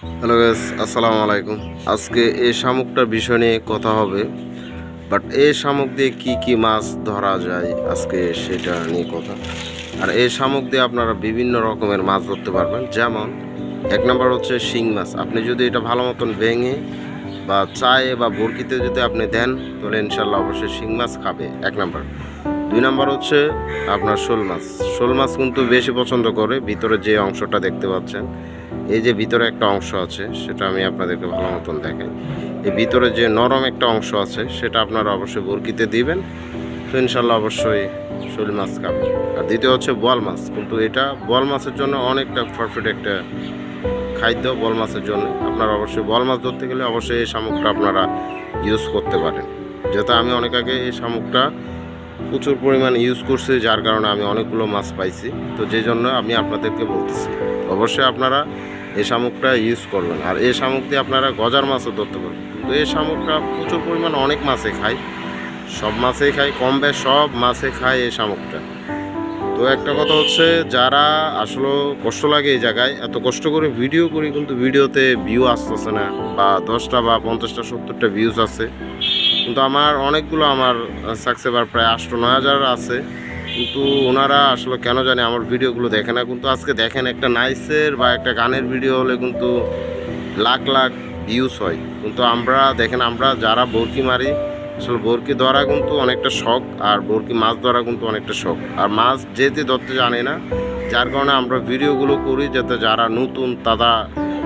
Hello guys, আসসালামু আলাইকুম। আজকে এই শামুকটার বিষয় নিয়ে কথা হবে। বাট এই শামুক দিয়ে কি মাছ ধরা যায় আজকে সেটা নিয়ে কথা। আর এই শামুক দিয়ে আপনারা বিভিন্ন রকমের মাছ ধরতে পারবেন। যেমন এক নাম্বার হচ্ছে শিং মাছ। আপনি যদি এটা ভালো মতন ভেঙে বা চায়ে বা বরকিতে যদি আপনি দেন তাহলে ইনশাল্লাহ অবশ্যই শিং মাছ খাবে, এক নাম্বার। দুই নাম্বার হচ্ছে আপনার শোল মাছ। শোল মাছ কিন্তু বেশি পছন্দ করে। ভিতরে যে অংশটা দেখতে পাচ্ছেন, এই যে ভিতরে একটা অংশ আছে সেটা আমি আপনাদেরকে ভালো মতন দেখাই। এই ভিতরে যে নরম একটা অংশ আছে সেটা আপনারা অবশ্যই বরকিতে দিবেন, তো ইনশাল্লাহ অবশ্যই শোল মাছ খাবে। আর দ্বিতীয় হচ্ছে বোয়াল মাছ, কিন্তু এটা বোয়াল মাছের জন্য অনেকটা পারফেক্ট একটা খাদ্য। বোয়াল মাছের জন্য আপনারা অবশ্যই বোয়াল মাছ ধরতে গেলে অবশ্যই এই শামুকটা আপনারা ইউজ করতে পারেন। যেহেতু আমি অনেক আগে এই শামুকটা প্রচুর পরিমাণ ইউজ করছি, যার কারণে আমি অনেকগুলো মাছ পাইছি। তো যেই জন্য আমি আপনাদেরকে বলতেছি অবশ্যই আপনারা এই শামুকটা ইউজ করবেন। আর এই শামুক দিয়ে আপনারা গজার মাছও ধরতে পারবেন। কিন্তু এই শামুকটা প্রচুর পরিমাণ অনেক মাছে খায়, সব মাছেই খায়, কম বেশ সব মাছে খায় এই শামুকটা। তো একটা কথা হচ্ছে, যারা আসলে কষ্ট লাগে এই জায়গায়, এত কষ্ট করে ভিডিও করি কিন্তু ভিডিওতে ভিউ আসতেছে না, বা 10টা বা 50টা 70টা ভিউজ আছে, কিন্তু আমার অনেকগুলো আমার সাবস্ক্রাইবার প্রায় 8-9 হাজার আছে, কিন্তু ওনারা আসলে কেন জানি আমার ভিডিওগুলো দেখে না। কিন্তু আজকে দেখেন, একটা নাইসের বা একটা গানের ভিডিও হলে কিন্তু লাখ লাখ ভিউজ হয়। কিন্তু আমরা দেখেন, আমরা যারা বরকি মারি, আসলে বরকি ধরা কিন্তু অনেকটা শখ, আর বরকি মাছ ধরা কিন্তু অনেকটা শখ। আর মাছ যেতে ধরতে জানে না, যার কারণে আমরা ভিডিওগুলো করি যাতে যারা নতুন তারা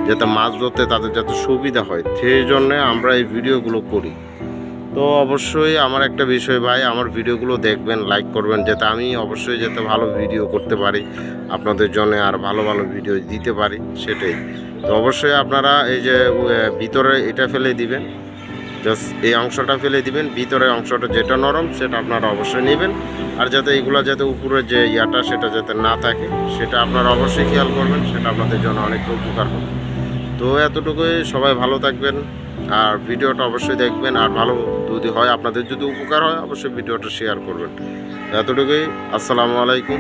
যাতে মাছ ধরতে তাদের যাতে সুবিধা হয়, সেই জন্যে আমরা এই ভিডিওগুলো করি। তো অবশ্যই আমার একটা বিষয় ভাই, আমার ভিডিওগুলো দেখবেন, লাইক করবেন, যাতে আমি অবশ্যই যাতে ভালো ভিডিও করতে পারি আপনাদের জন্য, আর ভালো ভালো ভিডিও দিতে পারি, সেটাই। তো অবশ্যই আপনারা এই যে ভিতরে এটা ফেলে দিবেন, জাস্ট এই অংশটা ফেলে দিবেন, ভিতরের অংশটা যেটা নরম সেটা আপনারা অবশ্যই নেবেন। আর যাতে এগুলো যাতে উপরে যে ইয়াটা সেটা যাতে না থাকে সেটা আপনারা অবশ্যই খেয়াল করবেন, সেটা আপনাদের জন্য অনেকটা উপকার হবে। তো এতটুকুই, সবাই ভালো থাকবেন আর ভিডিওটা অবশ্যই দেখবেন। আর ভালো যদি হয়, আপনাদের যদি উপকার হয়, অবশ্যই ভিডিওটা শেয়ার করবেন। এতটুকুই, আসসালামু আলাইকুম।